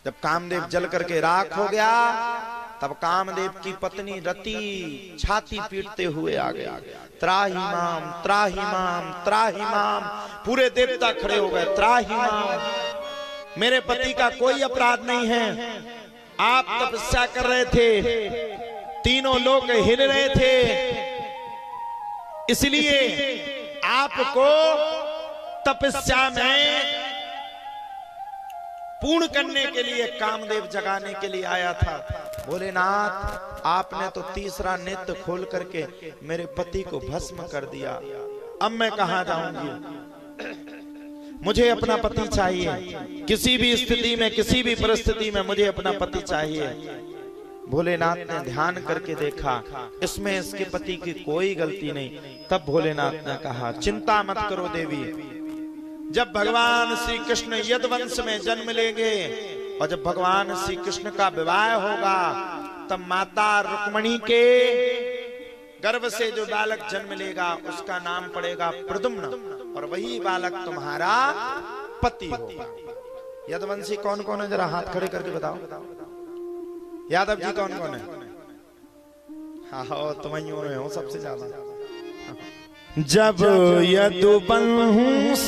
जब कामदेव जल करके राख हो गया तब कामदेव की पत्नी रति छाती पीटते हुए आ गया, त्राहि माम त्राहि माम त्राहि माम। पूरे देवता खड़े हो गए, त्राहि माम, मेरे पति का कोई अपराध नहीं है, आप तपस्या कर रहे थे, तीनों लोग हिल रहे थे, इसलिए आपको तपस्या में पूर्ण करने के लिए कामदेव जगाने के लिए आया था। भोलेनाथ, आपने तो तीसरा नेत्र खोल करके मेरे पति को भस्म कर दिया, अब मैं कहां जाऊंगी? मुझे अपना पति चाहिए, किसी भी स्थिति में किसी भी परिस्थिति में मुझे अपना पति चाहिए। भोलेनाथ ने ध्यान करके देखा, इसमें इसके पति की कोई गलती नहीं। तब भोलेनाथ ने कहा, चिंता मत करो देवी, जब भगवान श्री कृष्ण यदुवंश में जन्म लेंगे और जब भगवान श्री कृष्ण का विवाह होगा तब माता रुक्मणी के गर्भ से जो बालक जन्म लेगा उसका नाम पड़ेगा प्रद्युम्न, और वही बालक तुम्हारा पति होगा। यदुवंशी कौन कौन है, जरा हाथ खड़े करके बताओ। यादव जी कौन कौन है? हाँ, तुम ही हो सबसे ज्यादा। जब यदुवंश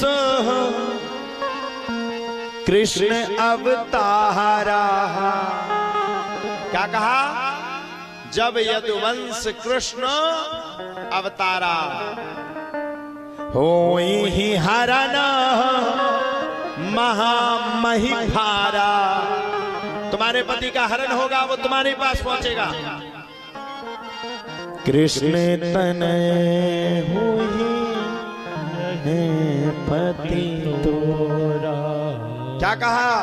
कृष्ण अवतारा, क्या कहा? जब यदुवंश कृष्ण अवतारा, होई ही हरण महामहिभारा। तुम्हारे पति का हरण होगा, वो तुम्हारे पास पहुंचेगा। कृष्ण तनय हुई है पति तोरा, क्या कहा?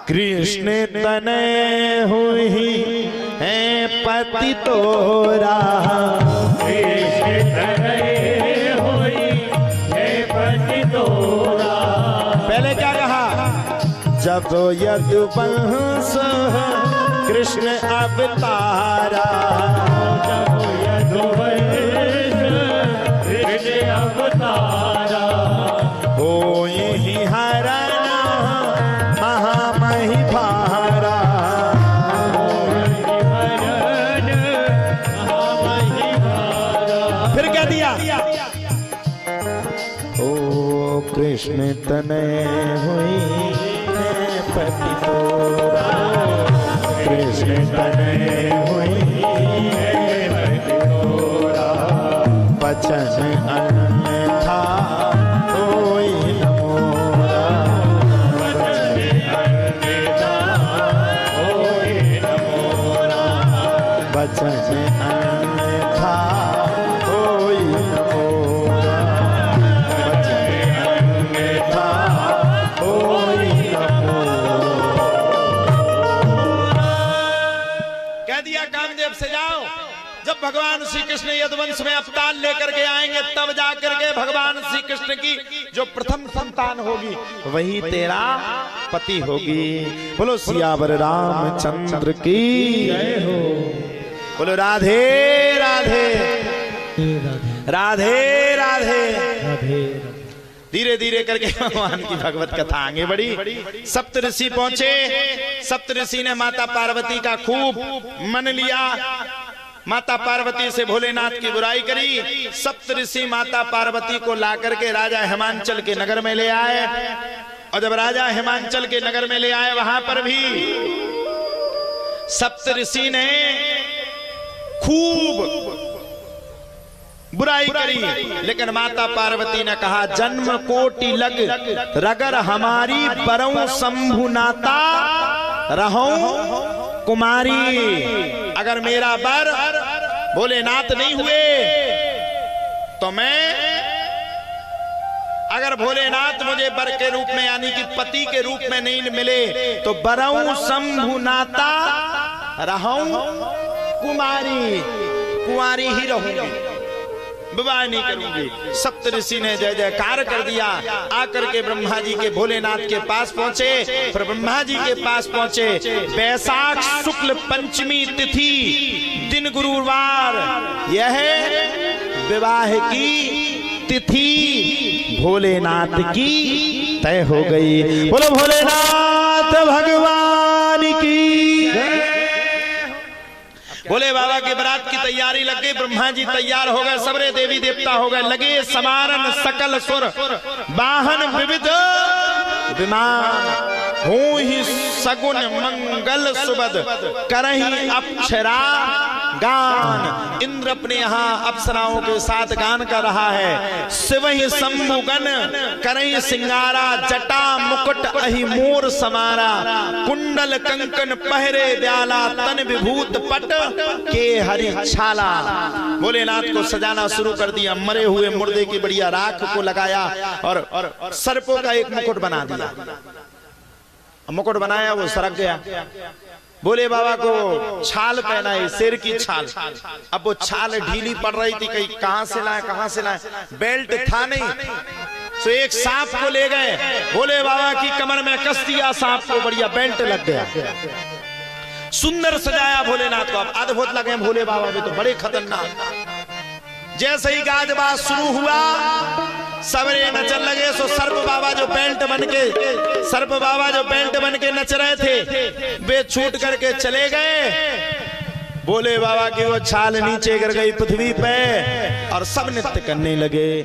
कृष्ण तनय हुई है पति तोरा, कृष्ण तनय हुई है पति तोरा। पहले क्या कहा? जब यदुवंश कृष्ण अवतारा, हो ही हरण महामहिभारा, फिर क्या दिया? ओ कृष्ण तनय हुई है पति तोरा, कृष्ण तनय हुई है पति तोरा। बचन अन्यथा होई न मोरा, बचन अन्यथा होई न मोरा, बचन अन्यथा होई न मोरा, बचन अन्यथा होई न मोरा। कह दिया कामदेव से, जाओ, जब भगवान श्री कृष्ण यदुवंश में अवतार लेकर के आएंगे तब जाकर के भगवान श्री कृष्ण की जो प्रथम संतान होगी वही तेरा पति होगी। बोलो सियावर रामचंद्र की जय हो। बोलो राधे राधे राधे राधे। धीरे धीरे करके भगवान की भगवत कथा आगे बढ़ी। सप्त ऋषि पहुंचे। सप्त ऋषि ने माता पार्वती का खूब मन लिया, माता पार्वती से भोलेनाथ की बुराई करी। सप्त ऋषि माता पार्वती को ला करके राजा हिमांचल के नगर में ले आए, और जब राजा हिमांचल के नगर में ले आए वहां पर भी सप्त ऋषि ने खूब बुराई करी, लेकिन माता पार्वती ने कहा, जन्म कोटि लग रगर हमारी, परऊं शंभु नाता रहूं कुमारी। अगर मेरा बर भोलेनाथ नहीं हुए तो मैं, अगर भोलेनाथ मुझे बर के रूप में यानी कि पति के रूप में नहीं मिले तो बरऊं शंभु नाता रहूं कुमारी, कुंवारी ही रहूंगी, विवाह नहीं करूंगी। सप्त ऋषि ने जय जयकार कर दिया। आकर के ब्रह्मा जी के भोलेनाथ के पास पहुंचे। फिर ब्रह्मा जी के पास पहुंचे। वैशाख शुक्ल पंचमी तिथि दिन गुरुवार यह विवाह की तिथि भोलेनाथ की तय हो गई। बोलो भोलेनाथ भगवान भगवान की। भोले बाबा की बारात की तैयारी लग गई। ब्रह्मा जी तैयार हो गए, सबरे देवी देवता हो गए, लगे समारन सकल सुर वाहन विविध विमान। हूँ ही सगुन मंगल सुबद करही अप्सरा गान। इंद्र अपने यहाँ अप्सराओं के साथ गान कर रहा है। शिव ही शंभुगन करही सिंगारा, जटा मुकुट अहि मोर समारा। कुंडल कंकन पहरे ब्याला, तन विभूत पट के हरि छाला। भोलेनाथ को सजाना शुरू कर दिया। मरे हुए मुर्दे की बढ़िया राख को लगाया और सर्पों का एक मुकुट बना दिया। मुकुट बनाया, वो सरक गया। भोले बाबा को छाल पहनाई, शेर की छाल। अब वो छाल ढीली पड़ रही थी, कहीं कहां से लाए कहां से लाए, बेल्ट था नहीं। तो एक सांप को ले गए, भोले बाबा की कमर में कस दिया सांप को, बढ़िया बेल्ट लग गया। सुंदर सजाया भोलेनाथ को। अब अद्भुत लगे भोले बाबा भी तो बड़े खतरनाक। जैसे ही गाजबाज शुरू हुआ, सबरे नचन लगे। सो सर्प बाबा जो बेल्ट बन के नच रहे थे, वे छूट करके चले गए। भोले बाबा की वो छाल नीचे गिर गई पृथ्वी पे और सब नृत्य करने लगे।